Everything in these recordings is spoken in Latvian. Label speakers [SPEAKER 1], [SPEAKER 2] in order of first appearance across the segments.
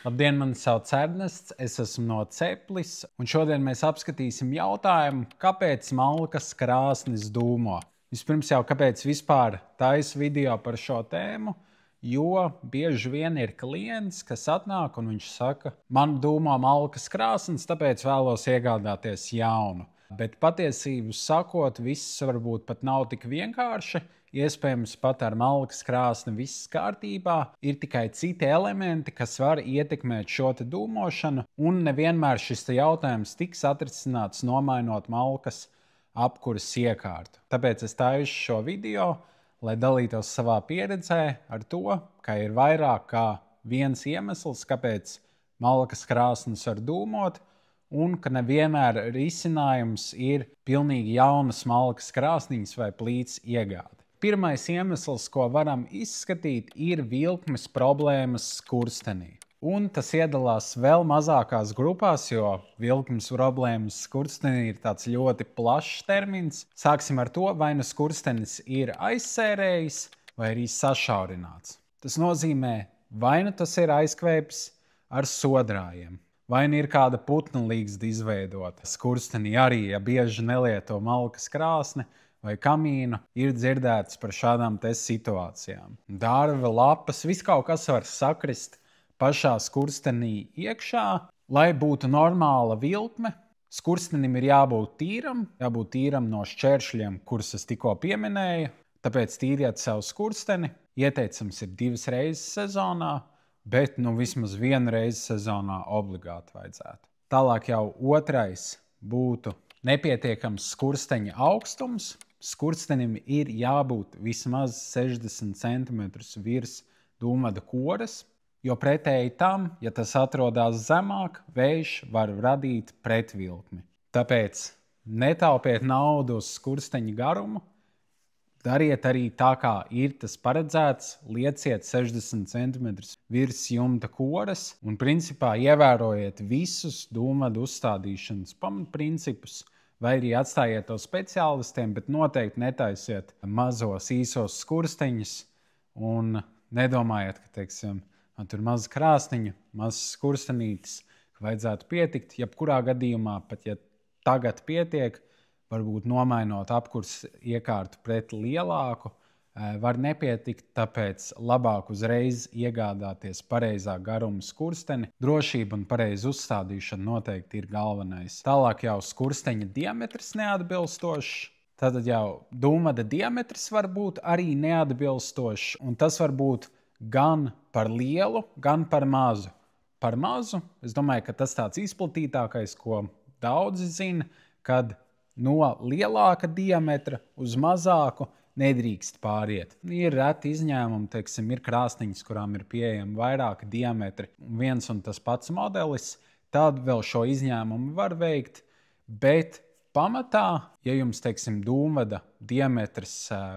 [SPEAKER 1] Labdien, mani sauc Ernests, es esmu no Ceplis, un šodien mēs apskatīsim jautājumu, kāpēc malkas krāsnis dūmo. Vispirms jau kāpēc vispār taisu video par šo tēmu, jo bieži vien ir klients, kas atnāk un viņš saka, man dūmo malkas krāsnis, tāpēc vēlos iegādāties jaunu. Bet patiesību sakot, viss varbūt pat nav tik vienkārši. Iespējams, pat ar malkas krāsni viss kārtībā, ir tikai citi elementi, kas var ietekmēt šo dūmošanu, un nevienmēr šis jautājums tiks atrisināts nomainot malkas apkuras iekārtu. Tāpēc es taisu šo video, lai dalītos savā pieredzē ar to, ka ir vairāk kā viens iemesls, kāpēc malkas krāsnis var dūmot, un ka nevienmēr risinājums ir pilnīgi jaunas malkas krāsniņas vai plīts iegāde. Pirmais iemesls, ko varam izskatīt, ir vilkmes problēmas skurstenī. Un tas iedalās vēl mazākās grupās, jo vilkmes problēmas skurstenī ir tāds ļoti plašs termins. Sāksim ar to, vai nu skurstenis ir aizsērējis vai arī sašaurināts. Tas nozīmē, vai nu tas ir aizkvēpis ar sodrājiem, vai nu ir kāda putnu līgzda izveidota. Skurstenī arī, ja bieži nelieto malkas krāsni vai kamīnu, ir dzirdēts par šādām situācijām. Dārva, lapas, viss kaut kas var sakrist pašā skurstenī iekšā, lai būtu normāla vilkme. Skurstenim ir jābūt tīram no šķēršļiem, kurus es tikko pieminēju. Tāpēc tīriet savu skursteni. Ieteicams ir 2 reizes sezonā, bet vismaz 1 reizi sezonā obligāti vajadzētu. Tālāk jau otrais būtu nepietiekams skursteņa augstums. Skurstenim ir jābūt vismaz 60 cm virs dūmvada koras, jo pretēji tam, ja tas atrodas zemāk, vējš var radīt pretvilkmi. Tāpēc netaupiet naudu uz skursteņa garumu, dariet arī tā, kā ir tas paredzēts, lieciet 60 cm virs jumta koras un principā ievērojiet visus dūmvada uzstādīšanas pamatprincipus, vai arī atstājiet to speciālistiem, bet noteikti netaisiet mazos īsos skursteņus un nedomājiet, ka, teiksim, man tur maza krāsniņa, mazs skurstenītis, ka vajadzētu pietikt. Jebkurā gadījumā, pat ja tagad pietiek, varbūt nomainot apkurs iekārtu pret lielāku, var nepietikt, tāpēc labāk uzreiz iegādāties pareizā garuma skursteni. Drošība un pareiza uzstādīšana noteikti ir galvenais. Tālāk jau skursteņa diametrs neatbilstošs. Tad jau dūmvada diametrs var būt arī neatbilstošs, un tas var būt gan par lielu, gan par mazu. Par mazu, es domāju, ka tas tāds izplatītākais, ko daudzi zina, kad no lielāka diametra uz mazāku nedrīkst pāriet. Ir reti izņēmumi, teiksim, ir krāsniņas, kurām ir pieejami vairāki diametri, viens un tas pats modelis, tad vēl šo izņēmumu var veikt, bet pamatā, ja jums, teiksim, dūmvada diametrs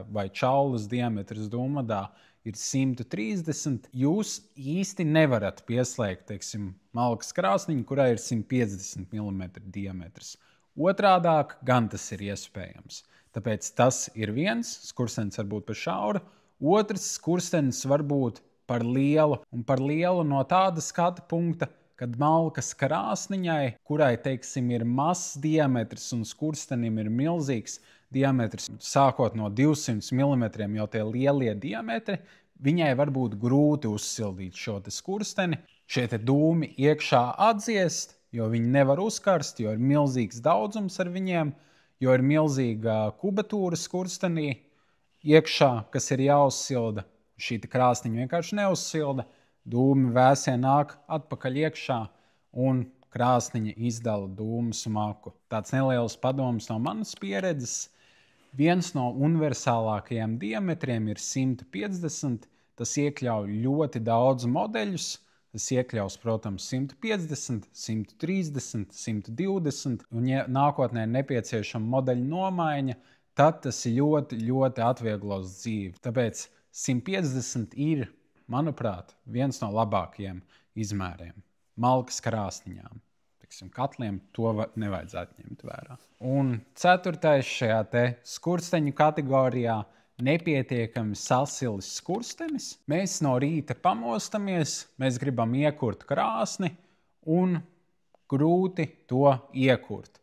[SPEAKER 1] vai čaulas diametrs dūmvadā ir 130, jūs īsti nevarat pieslēgt, teiksim, malkas krāsniņu, kurai ir 150 mm diametrs. Otrādāk gan tas ir iespējams. Tāpēc tas ir viens, skurstenis var būt par šauru, otrs skurstenis var būt par lielu, un par lielu no tāda skata punkta, kad malkas krāsniņai, kurai, teiksim, ir mazs diametrs un skurstenim ir milzīgs diametrs, sākot no 200 mm, jau tie lielie diametri, viņai var būt grūti uzsildīt šo skursteni. Šie dūmi iekšā atdziest, jo viņi nevar uzkarst, jo ir milzīgs daudzums ar viņiem, jo ir milzīga kubatūra skurstenī iekšā, kas ir jāuzsilda. Šī krāsniņa vienkārši neuzsilda, dūmi vēsie nāk atpakaļ iekšā un krāsniņa izdala dūmu smaku. Tāds neliels padoms no manas pieredzes. Viens no universālākajiem diametriem ir 150, tas iekļauj ļoti daudz modeļus. Tas iekļaus, protams, 150, 130, 120, un ja nākotnē nepieciešama modeļa nomaiņa, tad tas ļoti, ļoti atvieglos dzīvi. Tāpēc 150 ir, manuprāt, viens no labākajiem izmēriem malkas krāsniņām. Katliem to nevajadzētu ņemt vērā. Un ceturtais šajā skursteņu kategorijā nepietiekami sasilis skurstenis. Mēs no rīta pamostamies, mēs gribam iekurt krāsni un grūti to iekurt.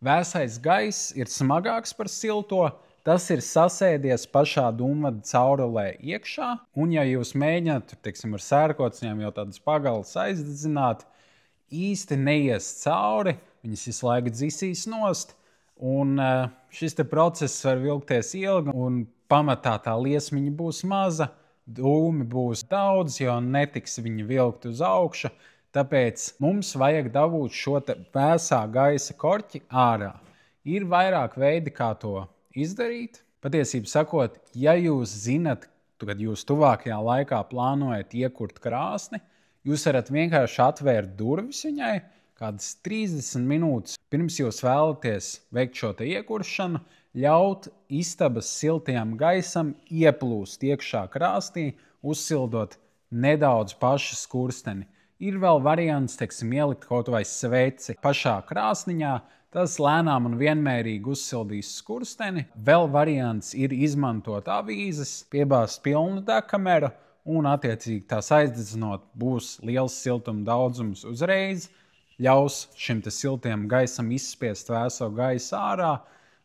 [SPEAKER 1] Vēsais gaiss ir smagāks par silto, tas ir sasēdies pašā dūmvada caurulē iekšā, un ja jūs mēģināt, ar sērkociņiem jau tādas pagalas aizdedzināt, īsti neies cauri, viņas visu laiku dzisīs nost, un šis process var vilkties ilgi, un pamatā tā liesmiņa būs maza, dūmi būs daudz, jo netiks viņi vilkt uz augšu. Tāpēc mums vajag dabūt šo vēsā gaisa korķi ārā. Ir vairāk veidi, kā to izdarīt. Patiesībā sakot, ja jūs zinat, kad jūs tuvākajā laikā plānojat iekurt krāsni, jūs varat vienkārši atvērt durvis viņai kādas 30 minūtes pirms jūs vēlaties veikt šo iekuršanu, ļaut istabas siltajam gaisam ieplūst iekšā krāsnī, uzsildot nedaudz pašu skursteni. Ir vēl variants, ielikt kaut vai sveci pašā krāsniņā, tas lēnām un vienmērīgi uzsildīs skursteni. Vēl variants ir izmantot avīzes, piebāzt pilnu degkameru un attiecīgi tās aizdedzinot būs liels siltuma daudzums uzreiz, ļaus šim siltajam gaisam izspiest vēso gaisu ārā.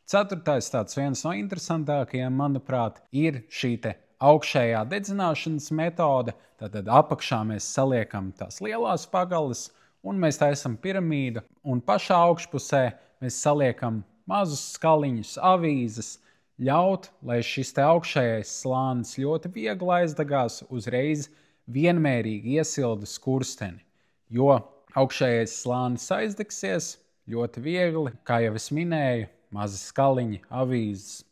[SPEAKER 1] Ceturtais, viens no interesantākajiem, manuprāt, ir šī augšējā dedzināšanas metode. Tātad apakšā mēs saliekam tās lielās pagalas, un mēs taisam piramīdu, un pašā augšpusē mēs saliekam mazus skaliņus, avīzes, ļaut, lai šis augšējais slānis ļoti viegli aizdegās, uzreiz vienmērīgi iesilda skursteni. Jo augšējais slānis aizdegsies ļoti viegli, kā jau es minēju, mazi skaliņi, avīzes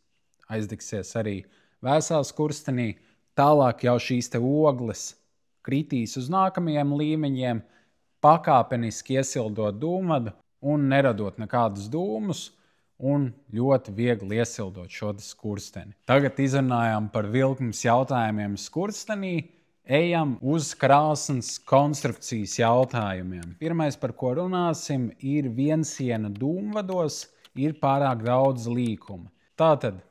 [SPEAKER 1] aizdegsies arī vēsā skurstenī. Tālāk jau šīs ogles kritīs uz nākamajiem līmeņiem, pakāpeniski iesildot dūmvadu un neradot nekādus dūmus, un ļoti viegli iesildot šo skursteni. Tagad izrunājām par vilkmes jautājumiem skurstenī, ejam uz krāsnes konstrukcijas jautājumiem. Pirmais, par ko runāsim, ir viensiena dūmvados, ir pārāk daudz līkuma. Tātad,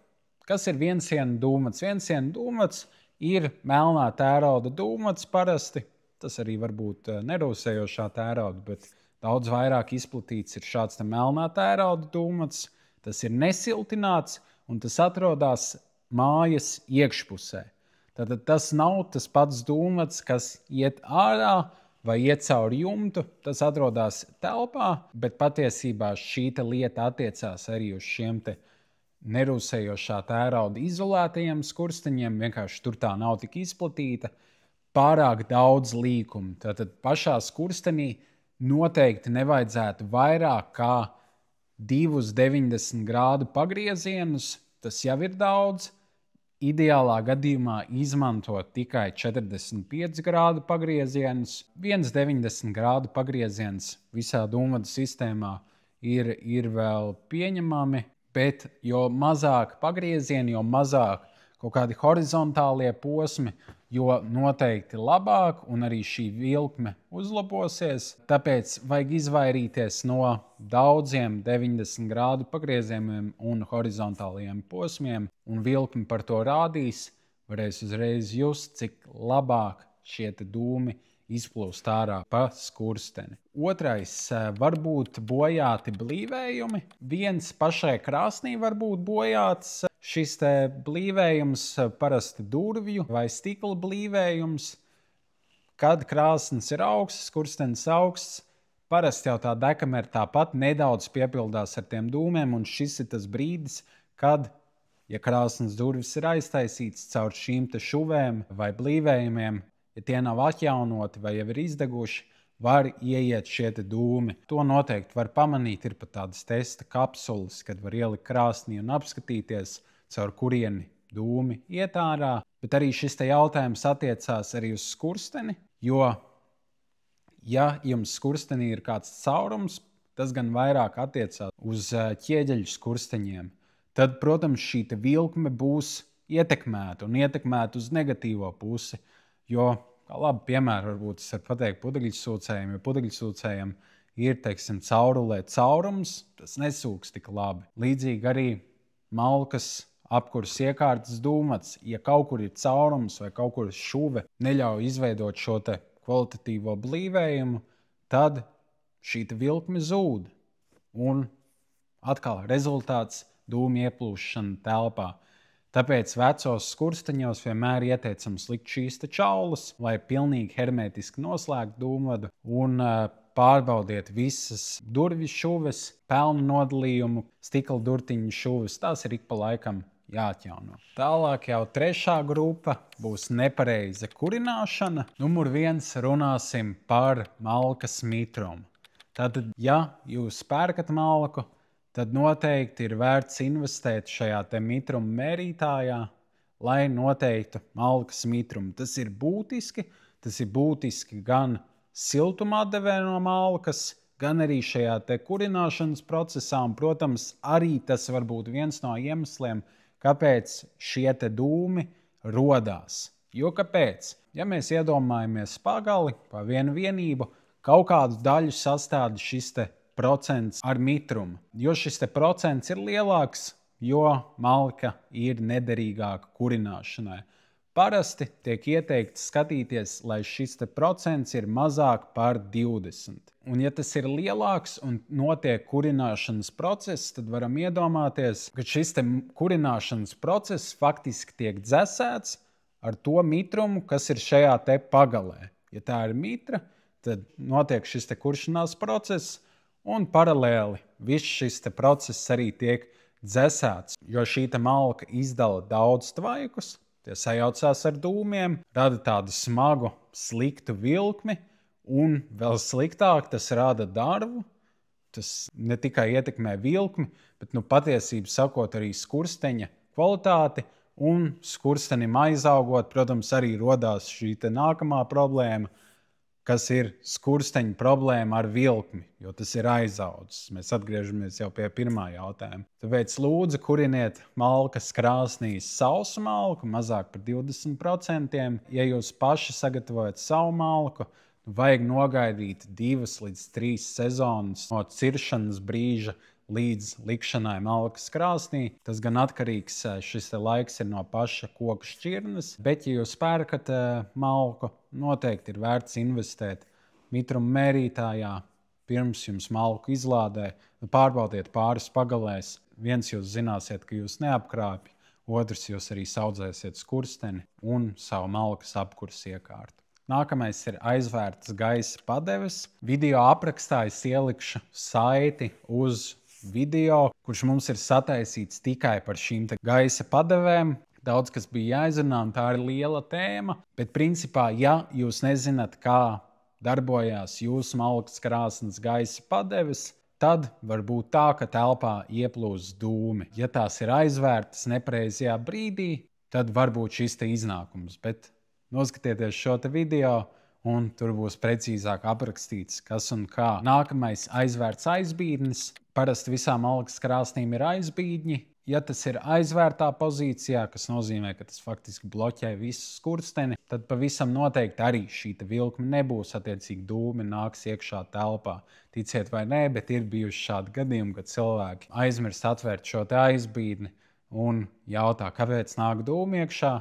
[SPEAKER 1] kas ir viensiena dūmvads? Viensiena dūmvads ir melnā tērauda dūmvads parasti. Tas arī var būt nerūsējošā tērauda, bet daudz vairāk izplatīts ir šāds melnā tērauda dūmvads. Tas ir nesiltināts un tas atrodas mājas iekšpusē. Tātad tas nav tas pats dūmvads, kas iet ārā vai iet cauri jumtu. Tas atrodas telpā, bet patiesībā šī lieta attiecās arī uz šiem nerūsējošā tērauda izolētajiem skursteņiem, vienkārši tur tā nav tik izplatīta, pārāk daudz līkumu. Tātad pašā skurstenī noteikti nevajadzētu vairāk kā 2,90 grādu pagriezienus, tas jau ir daudz. Ideālā gadījumā izmantot tikai 45 grādu pagriezienus. 1,90 grādu pagrieziens visā dūmvada sistēmā ir vēl pieņemami. Bet jo mazāk pagriezieni, jo mazāk kaut kādi horizontālie posmi, jo noteikti labāk un arī šī vilkme uzlabosies. Tāpēc vajag izvairīties no daudziem 90 grādu pagriezieniem un horizontāliem posmiem, un vilkme par to rādīs, varēs uzreiz just, cik labāk šie dūmi izplūst ārā pa skursteni. Otrais var būt bojāti blīvējumi. Viens pašai krāsnī var būt bojāts. Šis blīvējums parasti durvju vai stikla blīvējums. Kad krāsnes ir augsts, skurstenis augsts, parasti jau tā degkamera tāpat nedaudz piepildās ar tiem dūmiem, un šis ir tas brīdis, kad, ja krāsnes durvis ir aiztaisītas caur šīm šuvēm vai blīvējumiem, ja tie nav atjaunoti vai jau ir izdeguši, var ieiet šie dūmi. To noteikti var pamanīt. Ir pat tādas testa kapsulas, kad var ielikt krāsnī un apskatīties, caur kurieni dūmi iet ārā. Bet arī šis jautājums attiecās arī uz skursteni, jo, ja jums skurstenī ir kāds caurums, tas gan vairāk attiecās uz ķieģeļu skursteņiem. Tad, protams, šī vilkme būs ietekmēta un ietekmēta uz negatīvo pusi. Jo, kā labi piemēru, varbūt es varu pateikt pudeļsūcējiem, jo pudeļsūcējiem ir, caurulē caurums, tas nesūks tik labi. Līdzīgi arī malkas apkurs iekārtas dūmats, ja kaut kur ir caurums vai kaut kur šuve neļauj izveidot šo te kvalitatīvo blīvējumu, tad šī vilkme zūd. Un atkal rezultāts dūmu ieplūšana telpā. Tāpēc vecos skursteņos vienmēr ieteicams likt šīs čaulas, lai pilnīgi hermētiski noslēgtu dūmvadu un pārbaudiet visas durvju šuves, pelnu nodalījumu, stikla durtiņu šuves. Tās ir ik pa laikam jāatjauno. Tālāk jau trešā grupa būs nepareiza kurināšana. Numur 1 runāsim par malkas mitrumu. Tātad, ja jūs pērkat malku, tad noteikti ir vērts investēt šajā te mitruma mērītājā, lai noteiktu malkas mitrumu. Tas ir būtiski gan siltuma atdevē no malkas, gan arī šajā te kurināšanas procesā. Un, protams, arī tas var būt viens no iemesliem, kāpēc šie te dūmi rodās. Jo kāpēc? Ja mēs iedomājamies pagali pa vienu vienību, kaut kādu daļu sastāda šis te procents ar mitrumu. Jo šis te procents ir lielāks, jo malka ir nederīgāka kurināšanai. Parasti tiek ieteikts skatīties, lai šis te procents ir mazāk par 20. Un ja tas ir lielāks un notiek kurināšanas process, tad varam iedomāties, ka šis te kurināšanas process faktiski tiek dzesēts ar to mitrumu, kas ir šajā te pagalē. Ja tā ir mitra, tad notiek šis te kuršanās process, un paralēli viss šis te process arī tiek dzesēts, jo šī te malka izdala daudz tvaikus, tie sajaucās ar dūmiem, rada tādu smagu, sliktu vilkmi, un vēl sliktāk tas rada darbu. Tas ne tikai ietekmē vilkmi, bet patiesībā sakot arī skursteņa kvalitāti, un skurstenim aizaugot, protams, arī rodās šī te nākamā problēma, kas ir skursteņa problēma ar vilkmi, jo tas ir aizaudzis. Mēs atgriežamies jau pie pirmā jautājuma. Tāpēc lūdzu kuriniet malkas krāsnīs sausu malku, mazāk par 20%. Ja jūs paši sagatavojat savu malku, vajag nogaidīt 2 līdz 3 sezonas no ciršanas brīža līdz likšanai malkas krāsnī. Tas gan atkarīgs, šis laiks ir no paša koka šķirnes, bet, ja jūs pērkat malku, noteikti ir vērts investēt mitruma mērītājā, pirms jums malku izlādē. Pārbaudiet pāris pagalēs. Viens jūs zināsiet, ka jūs neapkrāpj, otrs jūs arī saudzēsiet skursteni un savu malkas apkurs iekārtu. Nākamais ir aizvērtas gaisa padeves. Video aprakstā es ielikšu saiti uz video, kurš mums ir sataisīts tikai par šīm gaisa padevēm. Daudz kas bija jāizrunā, un tā ir liela tēma. Bet principā, ja jūs nezināt, kā darbojās jūsu malkas krāsnes gaisa padeves, tad var būt tā, ka telpā ieplūst dūmi. Ja tās ir aizvērtas nepareizajā brīdī, tad var būt šis te iznākums. Bet noskatieties šo te video, un tur būs precīzāk aprakstīts, kas un kā. Nākamais aizvērts aizbīdnis. Parasti visām malkas krāsnīm ir aizbīdņi. Ja tas ir aizvērtā pozīcijā, kas nozīmē, ka tas faktiski bloķē visu skursteni, tad pavisam noteikti arī šī vilkme nebūs, attiecīgi dūmi nāks iekšā telpā. Ticiet vai nē, bet ir bijuši šādi gadījumi, kad cilvēki aizmirst atvērt šo te aizbīdni un jautā, kāpēc nāk dūmi iekšā.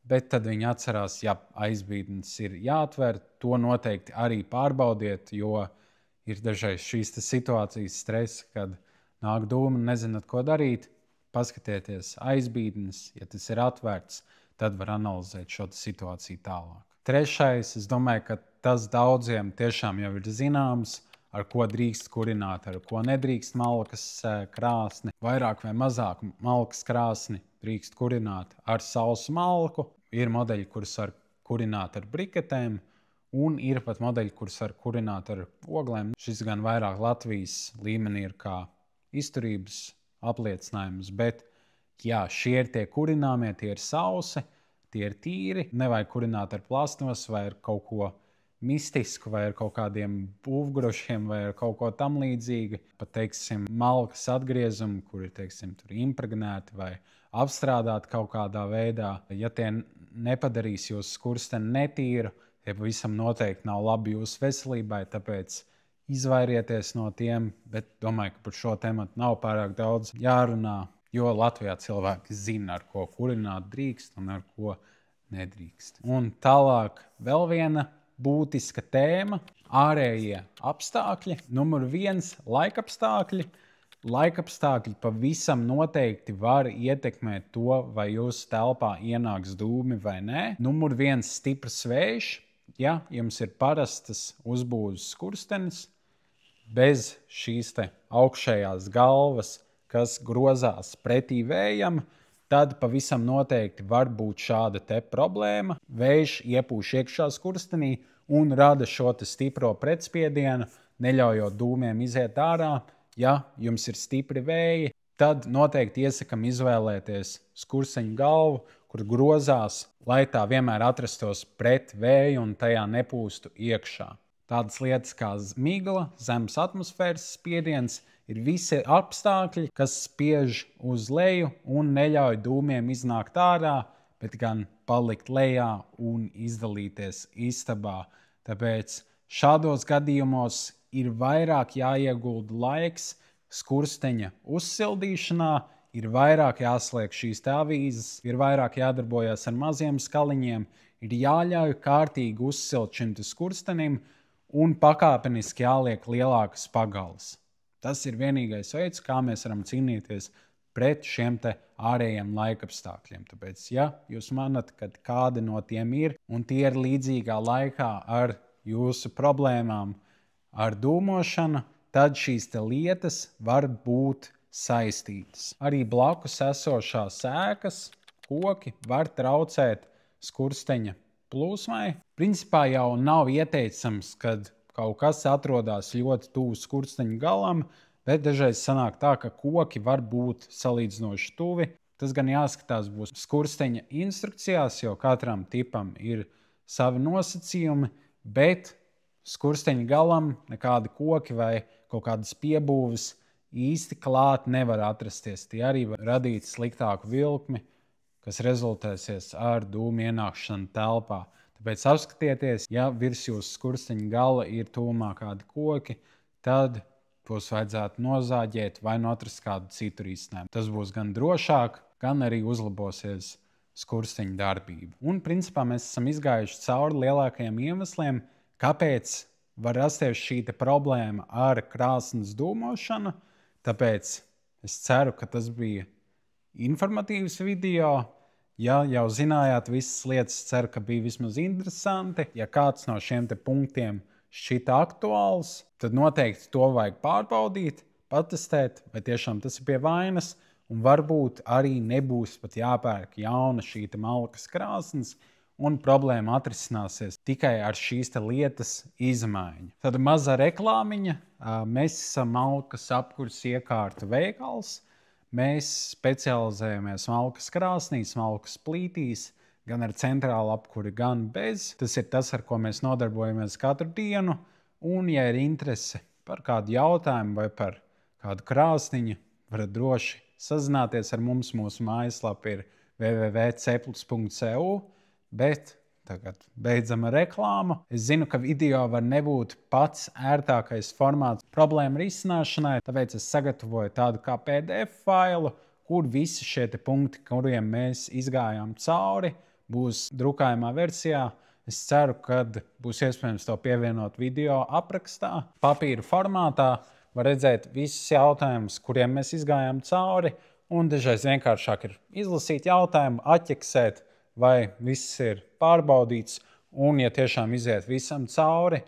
[SPEAKER 1] Bet tad viņi atcerās, ja aizbīdnis ir jāatver, to noteikti arī pārbaudiet, jo ir dažreiz šīs situācijas stresa, kad nāk dūmi un nezināt, ko darīt. Paskatieties aizbīdnis, ja tas ir atvērts, tad var analizēt šo situāciju tālāk. Trešais, es domāju, ka tas daudziem tiešām jau ir zināms, ar ko drīkst kurināt, ar ko nedrīkst malkas krāsni. Vairāk vai mazāk malkas krāsni drīkst kurināt ar sausu malku. Ir modeļi, kurus var kurināt ar briketēm, un ir pat modeļi, kurus var kurināt ar oglēm. Šis gan vairāk Latvijas līmenī ir kā izturības apliecinājums, bet jā, šie ir tie kurināmie, tie ir sausi, tie ir tīri. Nevajag kurināt ar plasmas vai ar kaut ko mistisku, vai ar kaut kādiem būvgrošiem, vai ar kaut ko tam līdzīgu. Pat, teiksim, malkas atgriezumi, kuri, teiksim, tur impregnēti vai apstrādāti kaut kādā veidā. Ja tie nepadarīs jūsu skursteni netīru, tie pavisam noteikti nav labi jūsu veselībai, tāpēc izvairieties no tiem, bet domāju, ka par šo tematu nav pārāk daudz jārunā. Jo Latvijā cilvēki zina, ar ko kurināt drīkst un ar ko nedrīkst. Un tālāk vēl viena būtiska tēma - ārējie apstākļi. Numur 1 - laikapstākļi. Laikapstākļi pavisam noteikti var ietekmēt to, vai jūsu telpā ienāks dūmi vai nē. Numur 1 - stiprs vējš. Ja jums ir parastas uzbūves skurstenis, bez šīs te augšējās galvas, kas grozās pretī vējam, tad pavisam noteikti var būt šāda te problēma. Vējš iepūš iekšā skurstenī un rada šo te stipro pretspiedienu, neļaujot dūmiem iziet ārā. Ja jums ir stipri vēji, tad noteikti iesakam izvēlēties skursteņu galvu, kur grozās, lai tā vienmēr atrastos pret vēju un tajā nepūstu iekšā. Tādas lietas kā migla, zemes atmosfēras spiediens ir visi apstākļi, kas spiež uz leju un neļauj dūmiem iznākt ārā, bet gan palikt lejā un izdalīties istabā. Tāpēc šādos gadījumos ir vairāk jāiegulda laiks skursteņa uzsildīšanā, ir vairāk jāsliek šīs avīzes, ir vairāk jādarbojas ar maziem skaliņiem, ir jāļauj kārtīgi uzsilt šim skurstenim un pakāpeniski jāliek lielākas pagalas. Tas ir vienīgais veids, kā mēs varam cīnīties pret šiem te ārējiem laikapstākļiem. Tāpēc, ja jūs manat, ka kādi no tiem ir, un tie ir līdzīgā laikā ar jūsu problēmām ar dūmošanu, tad šīs te lietas var būt saistītas. Arī blakus esošās ēkas, koki var traucēt skursteņa plūsmai. Principā jau nav ieteicams, kad kaut kas atrodas ļoti tuvu skursteņa galam, bet dažreiz sanāk tā, ka koki var būt salīdzinoši tuvi. Tas gan jāskatās būs skursteņa instrukcijās, jo katram tipam ir savi nosacījumi, bet skursteņa galam nekādi koki vai kaut kādas piebūves īsti klāt nevar atrasties. Tie arī var radīt sliktāku vilkmi, kas rezultēsies ar dūmu ienākšanu telpā. Tāpēc apskatieties, ja virs jūsu skursteņa gala ir tuvumā kādi koki, tad tos vajadzētu nozāģēt vai atrast kādu citu risinājumu. Tas būs gan drošāk, gan arī uzlabosies skursteņa darbība. Un principā mēs esam izgājuši cauri lielākajiem iemesliem, kāpēc var rasties šī problēma ar krāsnes dūmošanu. Tāpēc es ceru, ka tas bija informatīvs video. Ja jau zinājāt visas lietas, ceru, ka bija vismaz interesanti. Ja kāds no šiem punktiem šķita aktuāls, tad noteikti to vajag pārbaudīt, patestēt, vai tiešām tas ir pie vainas. Un varbūt arī nebūs pat jāpērk jauna šī malkas krāsnes, un problēma atrisināsies tikai ar šīs lietas izmaiņu. Tad maza reklāmiņa. Mēs esam malkas apkures iekārtu veikals. Mēs specializējamies malkas krāsnīs, malkas plītīs, gan ar centrālu apkuri, gan bez. Tas ir tas, ar ko mēs nodarbojamies katru dienu. Un, ja ir interese par kādu jautājumu vai par kādu krāsniņu, varat droši sazināties ar mums. Mūsu mājaslapa ir www.ceplis.cu. Bet tagad beidzama reklāma. Es zinu, ka video var nebūt pats ērtākais formāts problēmu risināšanai, tāpēc es sagatavoju tādu kā PDF failu, kur visi šie punkti, kuriem mēs izgājām cauri, būs drukājumā versijā. Es ceru, ka būs iespējams to pievienot video aprakstā. Papīra formātā var redzēt visus jautājumus, kuriem mēs izgājām cauri, un dažreiz vienkāršāk ir izlasīt jautājumu, atķeksēt, vai viss ir pārbaudīts, un ja tiešām iziet visam cauri,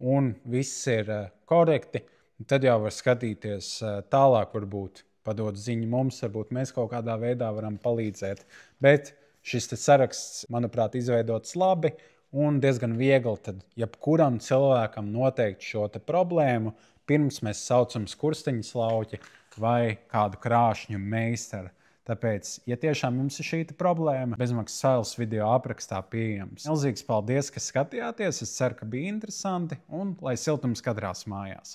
[SPEAKER 1] un viss ir korekti, tad jau var skatīties tālāk, varbūt padot ziņu mums, varbūt mēs kaut kādā veidā varam palīdzēt. Bet šis saraksts, manuprāt, izveidots labi un diezgan viegli, tad jebkuram cilvēkam noteikt šo problēmu, pirms mēs saucam skursteņa slauķi vai kādu krāšņu meistaru. Tāpēc, ja tiešām jums ir šī problēma, bezmaksas fails video aprakstā pieejams. Milzīgs paldies, ka skatījāties. Es ceru, ka bija interesanti un lai siltums kadrās mājās.